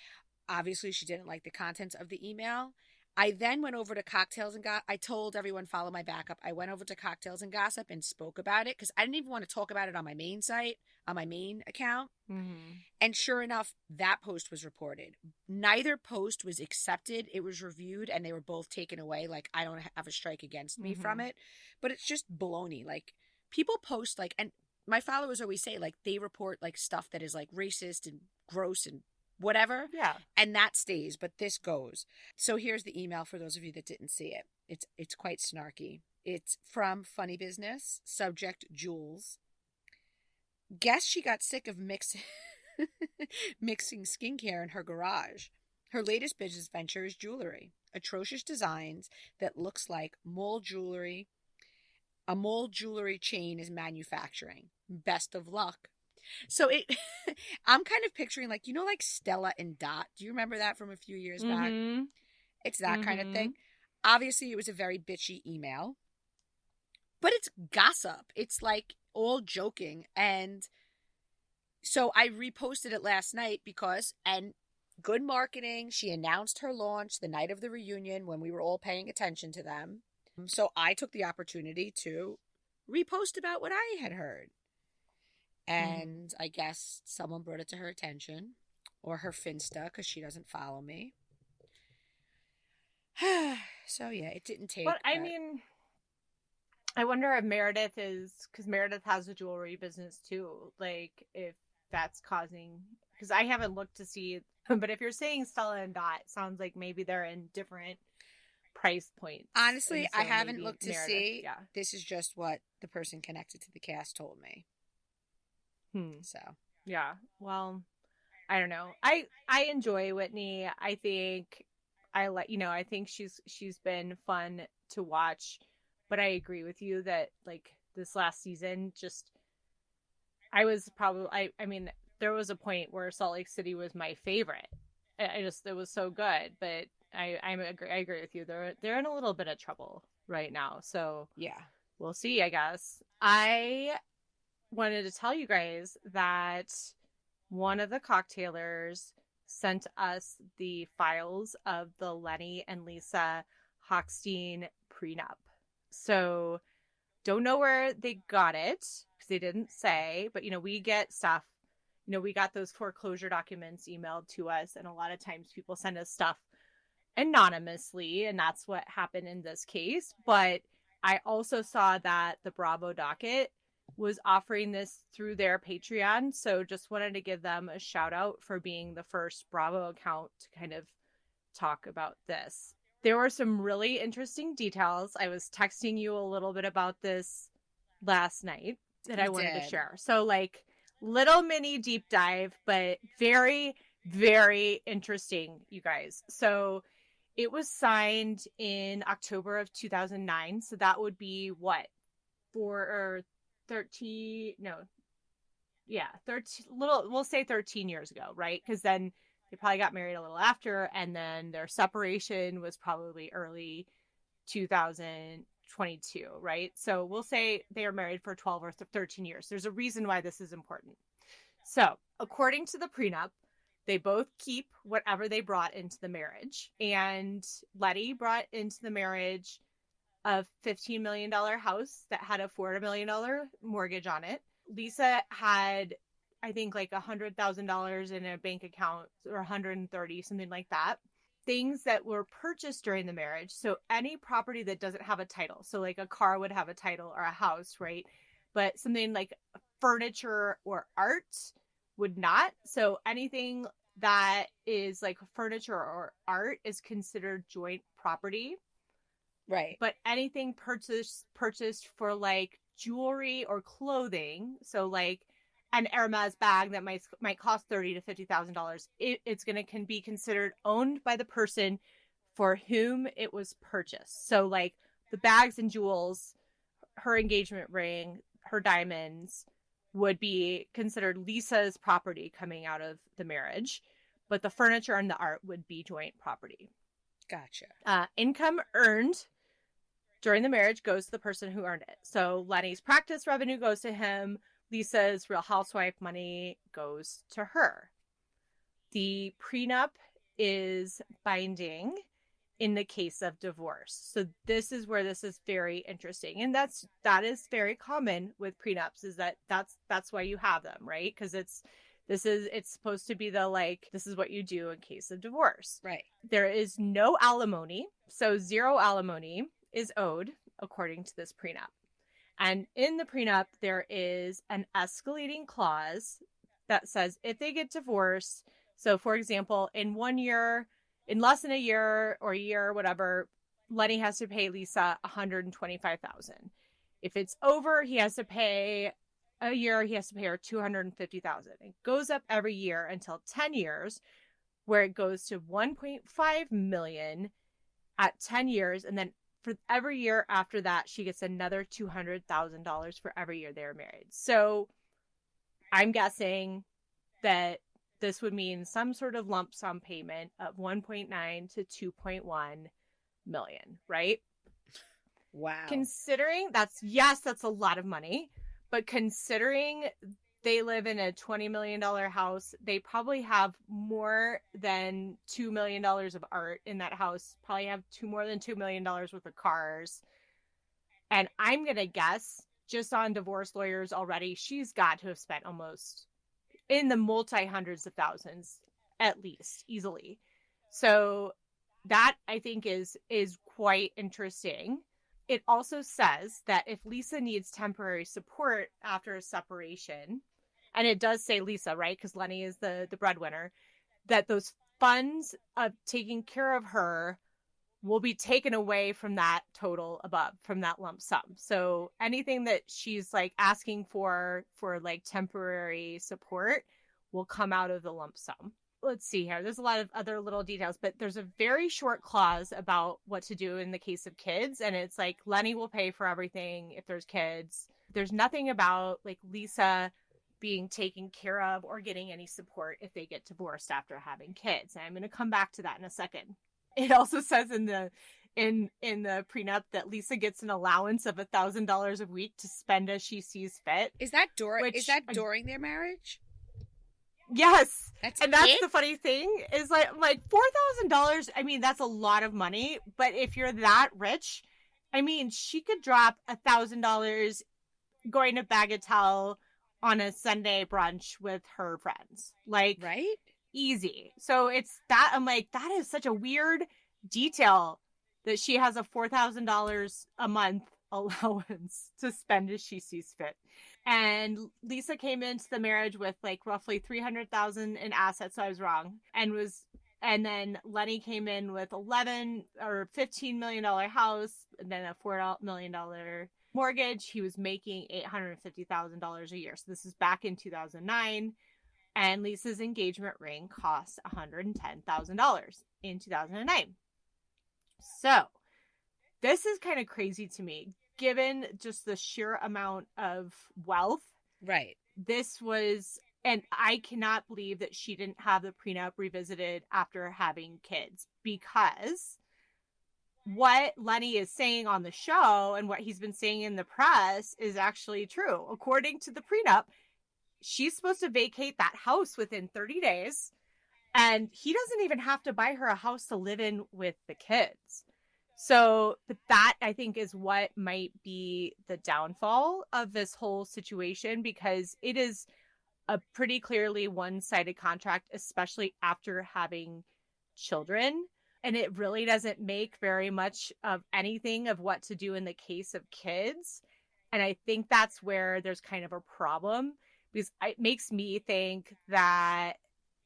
Obviously she didn't like the contents of the email. I then went over to Cocktails and Gossip. I told everyone follow my backup. I went over to Cocktails and Gossip and spoke about it because I didn't even want to talk about it on my main site, on my main account. Mm-hmm. And sure enough, that post was reported. Neither post was accepted. It was reviewed and they were both taken away. Like, I don't have a strike against me from it. But it's just baloney. Like, people post like, and my followers always say like they report like stuff that is like racist and gross and whatever. Yeah. And that stays, but this goes. So here's the email for those of you that didn't see it. It's quite snarky. It's from Funny Business, subject Jules. Guess she got sick of mixing skincare in her garage. Her latest business venture is jewelry. Atrocious designs that looks like mole jewelry. A mole jewelry chain is manufacturing. Best of luck. So I'm kind of picturing like, like Stella and Dot. Do you remember that from a few years back? It's that kind of thing. Obviously, it was a very bitchy email, but it's gossip. It's like all joking. And so I reposted it last night and good marketing. She announced her launch the night of the reunion when we were all paying attention to them. So I took the opportunity to repost about what I had heard. And I guess someone brought it to her attention, or her Finsta, because she doesn't follow me. So yeah, it didn't take. But I mean, I wonder if Meredith because Meredith has a jewelry business too. Like if that's causing, because I haven't looked to see, but if you're saying Stella and Dot, it sounds like maybe they're in different price points. Honestly, so I haven't looked to Meredith, see. Yeah. This is just what the person connected to the cast told me. So yeah, well, I don't know. I enjoy Whitney. I think I think she's been fun to watch, but I agree with you that like this last season, just I mean, there was a point where Salt Lake City was my favorite. It was so good, but I agree with you. They're in a little bit of trouble right now. So yeah, we'll see. I guess I wanted to tell you guys that one of the cocktailers sent us the files of the Lenny and Lisa Hochstein prenup. So don't know where they got it because they didn't say, but we get stuff. We got those foreclosure documents emailed to us, and a lot of times people send us stuff anonymously, and that's what happened in this case. But I also saw that the Bravo docket was offering this through their Patreon. So just wanted to give them a shout out for being the first Bravo account to kind of talk about this. There were some really interesting details. I was texting you a little bit about this last night that I wanted to share. So like little mini deep dive, but very, very interesting, you guys. So it was signed in October of 2009. So that would be what? 13 we'll say 13 years ago, right? Because then they probably got married a little after, and then their separation was probably early 2022, right? So we'll say they were married for 12 or 13 years. There's a reason why this is important. So according to the prenup, they both keep whatever they brought into the marriage, and Letty brought into the marriage a $15 million house that had a $4 million mortgage on it. Lisa had, I think, like $100,000 in a bank account, or 130, something like that. Things that were purchased during the marriage. So any property that doesn't have a title. So like a car would have a title, or a house, right? But something like furniture or art would not. So anything that is like furniture or art is considered joint property. Right. But anything purchased for like jewelry or clothing, so like an Hermes bag that might cost $30,000 to $50,000, it's going to can be considered owned by the person for whom it was purchased. So like the bags and jewels, her engagement ring, her diamonds would be considered Lisa's property coming out of the marriage, but the furniture and the art would be joint property. Gotcha. Income earned during the marriage goes to the person who earned it. So Lenny's practice revenue goes to him. Lisa's Real Housewife money goes to her. The prenup is binding in the case of divorce. So this is where this is very interesting. And that is very common with prenups, is that's why you have them, right? Because it's supposed to be the, like, this is what you do in case of divorce. Right. There is no alimony. So 0 alimony is owed according to this prenup. And in the prenup, there is an escalating clause that says if they get divorced, so for example, in 1 year, in less than a year or a year, whatever, Lenny has to pay Lisa $125,000. If it's over, he has to pay a year, he has to pay her $250,000. It goes up every year until 10 years, where it goes to $1.5 million at 10 years, and then for every year after that, she gets another $200,000 for every year they're married. So I'm guessing that this would mean some sort of lump sum payment of 1.9 to 2.1 million, right? Wow. Considering that's a lot of money, but considering they live in a $20 million house, they probably have more than $2 million of art in that house, probably have more than $2 million worth of cars. And I'm going to guess, just on divorce lawyers already, she's got to have spent almost in the multi-hundreds of thousands, at least, easily. So that, I think, is quite interesting. It also says that if Lisa needs temporary support after a separation, and it does say Lisa, right? Because Lenny is the breadwinner, that those funds of taking care of her will be taken away from that total above, from that lump sum. So anything that she's like asking for like temporary support will come out of the lump sum. Let's see here. There's a lot of other little details, but there's a very short clause about what to do in the case of kids. And it's like Lenny will pay for everything if there's kids. There's nothing about like Lisa being taken care of or getting any support if they get divorced after having kids. And I'm going to come back to that in a second. It also says in the prenup that Lisa gets an allowance of $1,000 a week to spend as she sees fit. Is that during their marriage? Yes. That's the funny thing is like $4,000. I mean, that's a lot of money, but if you're that rich, I mean, she could drop $1,000 going to Bagatelle on a Sunday brunch with her friends. Like, right? Easy. So it's that, I'm like, that is such a weird detail that she has a $4,000 a month allowance to spend as she sees fit. And Lisa came into the marriage with like roughly $300,000 in assets. So I was wrong. And then Lenny came in with $11 or $15 million house, and then a $4 million mortgage. He was making $850,000 a year. So this is back in 2009. And Lisa's engagement ring cost $110,000 in 2009. So this is kind of crazy to me, given just the sheer amount of wealth. Right. This was, and I cannot believe that she didn't have the prenup revisited after having kids, because what Lenny is saying on the show and what he's been saying in the press is actually true. According to the prenup, she's supposed to vacate that house within 30 days, and he doesn't even have to buy her a house to live in with the kids. So, but that I think is what might be the downfall of this whole situation, because it is a pretty clearly one-sided contract, especially after having children. And it really doesn't make very much of anything of what to do in the case of kids. And I think that's where there's kind of a problem, because it makes me think that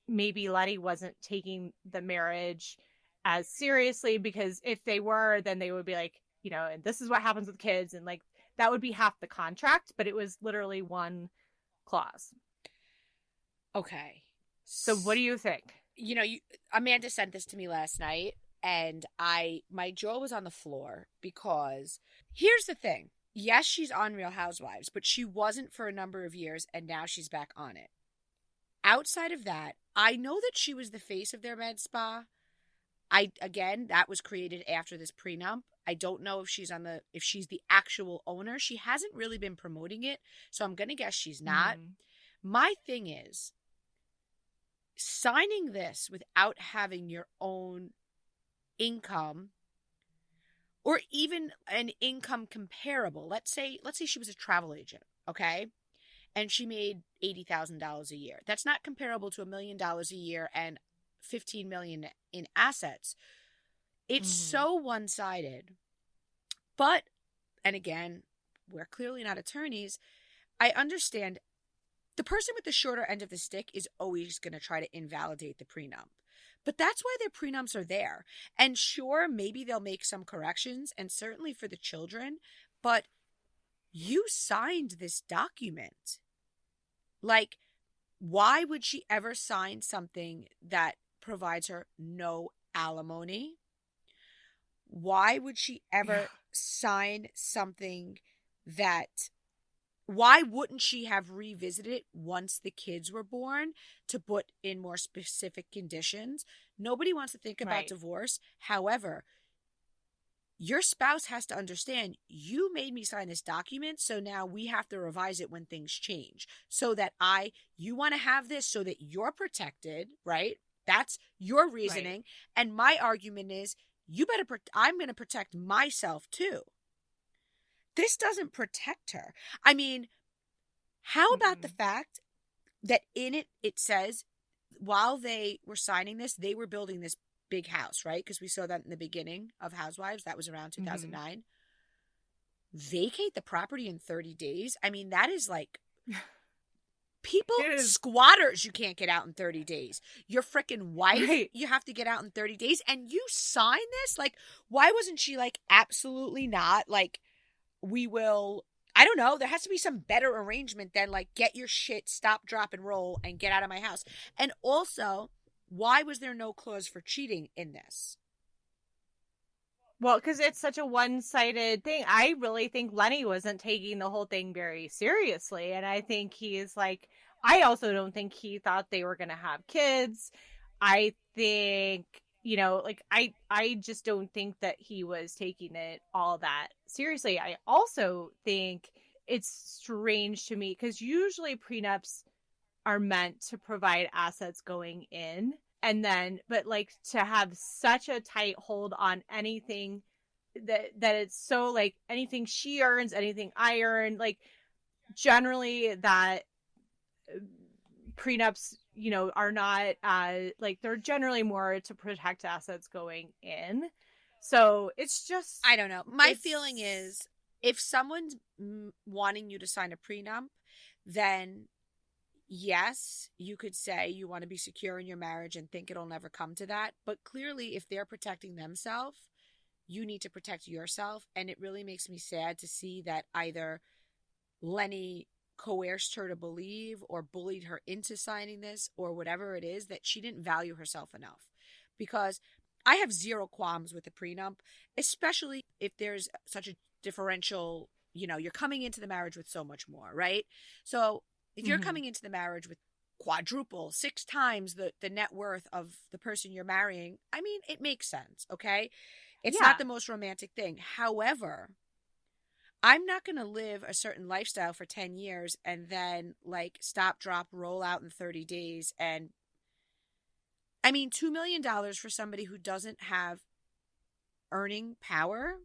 maybe Letty wasn't taking the marriage as seriously, because if they were, then they would be like, and this is what happens with kids. And like, that would be half the contract, but it was literally one clause. Okay. So what do you think? Amanda sent this to me last night, and my jaw was on the floor, because here's the thing. Yes, she's on Real Housewives, but she wasn't for a number of years, and now she's back on it. Outside of that, I know that she was the face of their med spa. Again, that was created after this prenup. I don't know if she's the actual owner. She hasn't really been promoting it, so I'm going to guess she's not. My thing is, signing this without having your own income, or even an income comparable. Let's say she was a travel agent, okay? And she made $80,000 a year. That's not comparable to $1 million a year and $15 million in assets. It's so one-sided. But, and again, we're clearly not attorneys. I understand the person with the shorter end of the stick is always going to try to invalidate the prenup. But that's why their prenups are there. And sure, maybe they'll make some corrections, and certainly for the children, but you signed this document. Like, why would she ever sign something that provides her no alimony? Why would she ever sign something that... Why wouldn't she have revisited it once the kids were born to put in more specific conditions? Nobody wants to think about divorce. However, your spouse has to understand, you made me sign this document, so now we have to revise it when things change. So that you want to have this so that you're protected, right? That's your reasoning. Right. And my argument is, I'm going to protect myself too. This doesn't protect her. I mean, how about the fact that in it says, while they were signing this, they were building this big house, right? Because we saw that in the beginning of Housewives. That was around 2009. Vacate the property in 30 days. I mean, that is like... People, squatters, you can't get out in 30 days. Your freaking wife, you have to get out in 30 days. And you sign this? Like, why wasn't she like, absolutely not? Like... I don't know. There has to be some better arrangement than like, get your shit, stop, drop, and roll, and get out of my house. And also, why was there no clause for cheating in this? Well, because it's such a one-sided thing. I really think Lenny wasn't taking the whole thing very seriously. And I think he's like, I also don't think he thought they were going to have kids. I think... I just don't think that he was taking it all that seriously. I also think it's strange to me, because usually prenups are meant to provide assets going in, and then, but like, to have such a tight hold on anything that it's so like, anything she earns, anything I earn, like, generally that prenups, are not like, they're generally more to protect assets going in. So it's just, I don't know. My feeling is, if someone's wanting you to sign a prenup, then yes, you could say you want to be secure in your marriage and think it'll never come to that. But clearly, if they're protecting themselves, you need to protect yourself. And it really makes me sad to see that either Lenny coerced her to believe or bullied her into signing this, or whatever it is, that she didn't value herself enough. Because I have zero qualms with the prenup, especially if there's such a differential, you're coming into the marriage with so much more, right? So if you're coming into the marriage with quadruple, 6 times the net worth of the person you're marrying, I mean, it makes sense, okay? It's not the most romantic thing. However, I'm not going to live a certain lifestyle for 10 years and then like stop, drop, roll out in 30 days. And I mean, $2 million for somebody who doesn't have earning power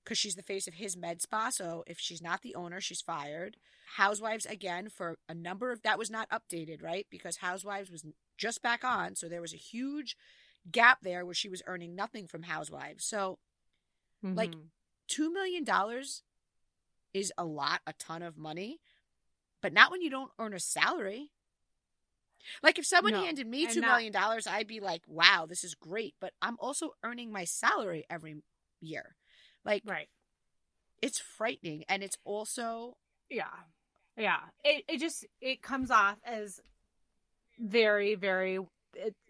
because she's the face of his med spa. So if she's not the owner, she's fired. Housewives, again, for a number of, that was not updated, right? Because Housewives was just back on. So there was a huge gap there where she was earning nothing from Housewives. So like $2 million is a ton of money, but not when you don't earn a salary. Like if someone handed me $2 million, I'd be like, wow, this is great. But I'm also earning my salary every year. Like, right. It's frightening. And it's also. Yeah. Yeah. It comes off as very, very,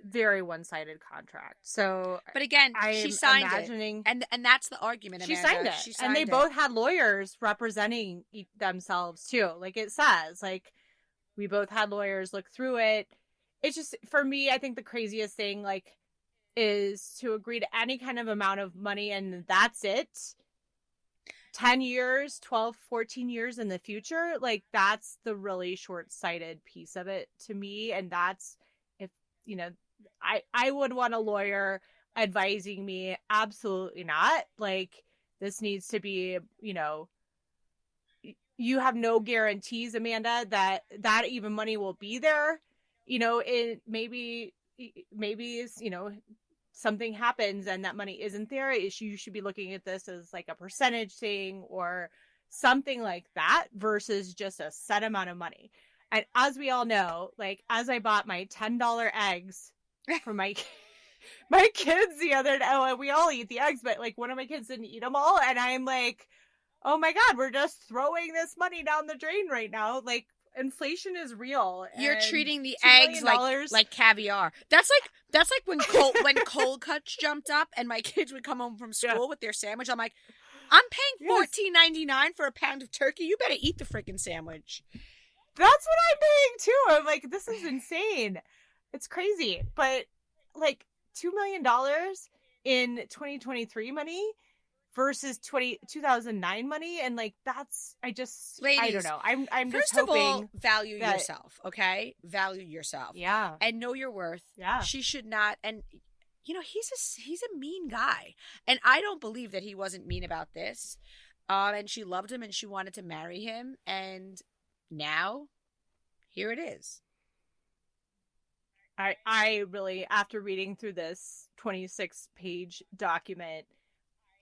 very one-sided contract. So, but again, she signed it, and that's the argument. Amanda. She signed it, and they both had lawyers representing themselves too. Like it says, like we both had lawyers look through it. It's just, for me, I think the craziest thing, like, is to agree to any kind of amount of money and that's it. 10 years, 12, 14 years in the future, like that's the really short-sighted piece of it to me. And that's, if, I would want a lawyer advising me, absolutely not. Like this needs to be, you have no guarantees, Amanda, that even money will be there. It maybe is, something happens and that money isn't there. You should be looking at this as like a percentage thing or something like that versus just a set amount of money. And as we all know, like as I bought my $10 eggs for my kids the other day, we all eat the eggs, but like one of my kids didn't eat them all. And I'm like, oh my God, we're just throwing this money down the drain right now. Like inflation is real. You're treating the eggs like caviar. That's like when cold cuts jumped up and my kids would come home from school with their sandwich. I'm like, I'm paying $14.99 for a pound of turkey. You better eat the freaking sandwich. That's what I'm paying too. I'm like, this is insane. It's crazy. But like $2 million in 2023 money versus 2009 money, and like that's Ladies, I don't know. I'm just hoping. First of all, value yourself, okay? Value yourself, and know your worth. Yeah, she should not. And he's a mean guy, and I don't believe that he wasn't mean about this. And she loved him, and she wanted to marry him, and now here it is. I really, after reading through this 26-page document,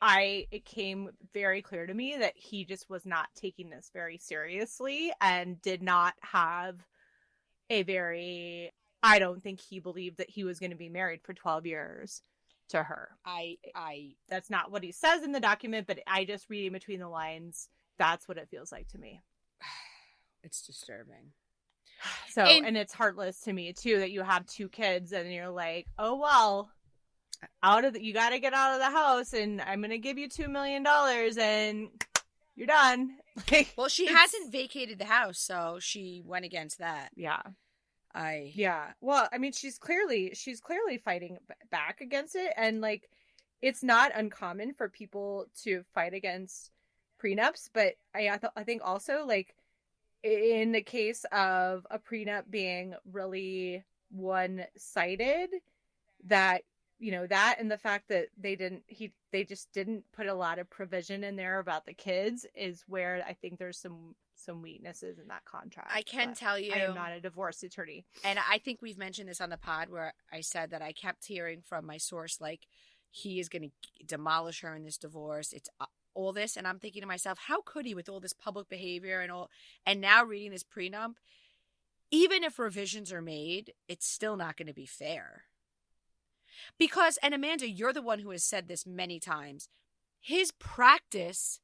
it came very clear to me that he just was not taking this very seriously and did not have I don't think he believed that he was going to be married for 12 years to her. That's not what he says in the document, but I just reading between the lines, that's what it feels like to me. It's disturbing. So, and it's heartless to me too, that you have 2 kids and you're like, oh, well, you got to get out of the house and I'm going to give you $2 million and you're done. Well, she hasn't vacated the house, so she went against that. Yeah. Well, I mean, she's clearly fighting back against it. And like, it's not uncommon for people to fight against prenups, but I think also like in the case of a prenup being really one-sided, that that and the fact that they just didn't put a lot of provision in there about the kids is where I think there's some weaknesses in that contract. I can tell you, I am not a divorce attorney, and I think we've mentioned this on the pod where I said that I kept hearing from my source like he is going to demolish her in this divorce. It's all this, and I'm thinking to myself, how could he with all this public behavior and now reading this prenup? Even if revisions are made, it's still not going to be fair. Because, and Amanda, you're the one who has said this many times, his practice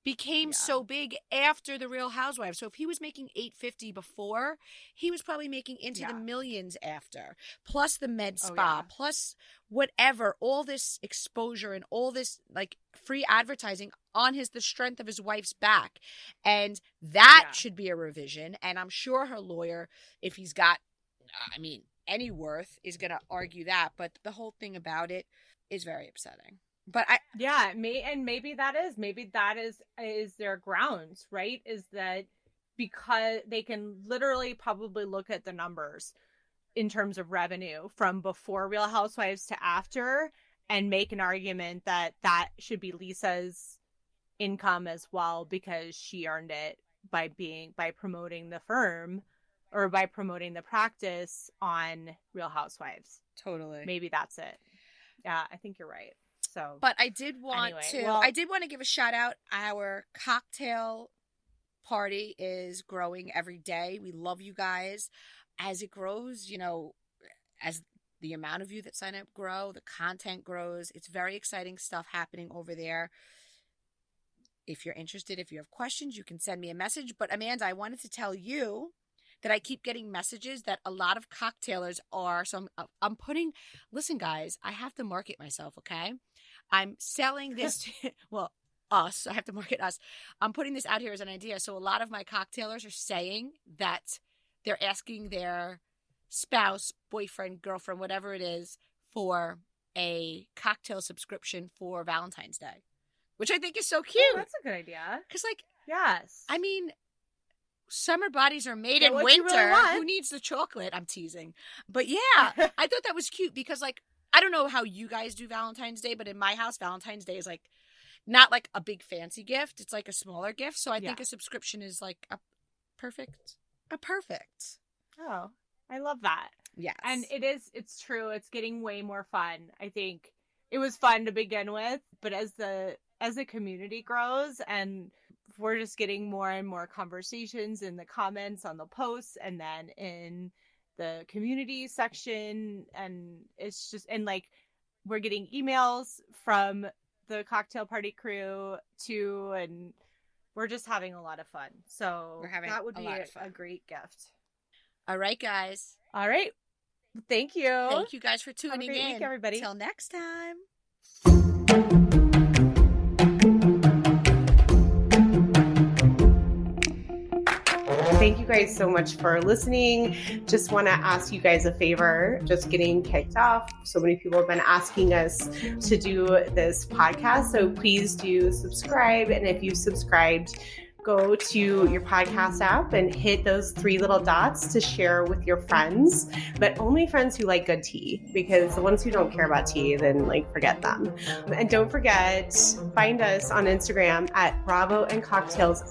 became so big after the Real Housewives. So if he was making $850 before, he was probably making into the millions after. Plus the med spa, plus whatever, all this exposure and all this like free advertising on the strength of his wife's back. And that should be a revision. And I'm sure her lawyer, if he's got, any worth, is going to argue that. But the whole thing about it is very upsetting. But maybe that is their grounds, right? Is that because they can literally probably look at the numbers in terms of revenue from before Real Housewives to after and make an argument that that should be Lisa's income as well, because she earned it by promoting the firm or by promoting the practice on Real Housewives. Totally. Maybe that's it. Yeah, I think you're right. So, but I did want to give a shout out. Our cocktail party is growing every day. We love you guys. As it grows, you know, as the amount of you that sign up grow, the content grows. It's very exciting stuff happening over there. If you're interested, if you have questions, you can send me a message. But Amanda, I wanted to tell you that I keep getting messages that a lot of cocktailers are. So I'm putting, listen, guys, I have to market myself, okay? I'm selling this to, well, us. I have to market us. I'm putting this out here as an idea. So a lot of my cocktailers are saying that they're asking their spouse, boyfriend, girlfriend, whatever it is, for a cocktail subscription for Valentine's Day, which I think is so cute. Oh, that's a good idea. Because, like, yes. I mean, summer bodies are made Get in what you winter. really want. Who needs the chocolate? I'm teasing. But yeah, I thought that was cute because, like, I don't know how you guys do Valentine's Day, but in my house, Valentine's Day is like not like a big fancy gift. It's like a smaller gift. So I think a subscription is like a perfect. Oh, I love that. Yes. And it's true. It's getting way more fun. I think it was fun to begin with, but as the community grows and we're just getting more and more conversations in the comments on the posts and then in the community section, and it's just, and like we're getting emails from the cocktail party crew too, and we're just having a lot of fun. So that would be a great gift. All right, guys. All right. Thank you. Thank you guys for tuning in. Have a great week, everybody. Till next time. Thank you guys so much for listening. Just want to ask you guys a favor, just getting kicked off. So many people have been asking us to do this podcast. So please do subscribe. And if you've subscribed, go to your podcast app and hit those 3 little dots to share with your friends, but only friends who like good tea, because the ones who don't care about tea, then like forget them. And don't forget, find us on Instagram at @bravoandcocktails_,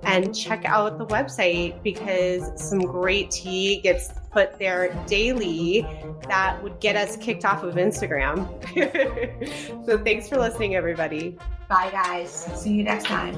and check out the website because some great tea gets put there daily that would get us kicked off of Instagram. So thanks for listening, everybody. Bye, guys. See you next time.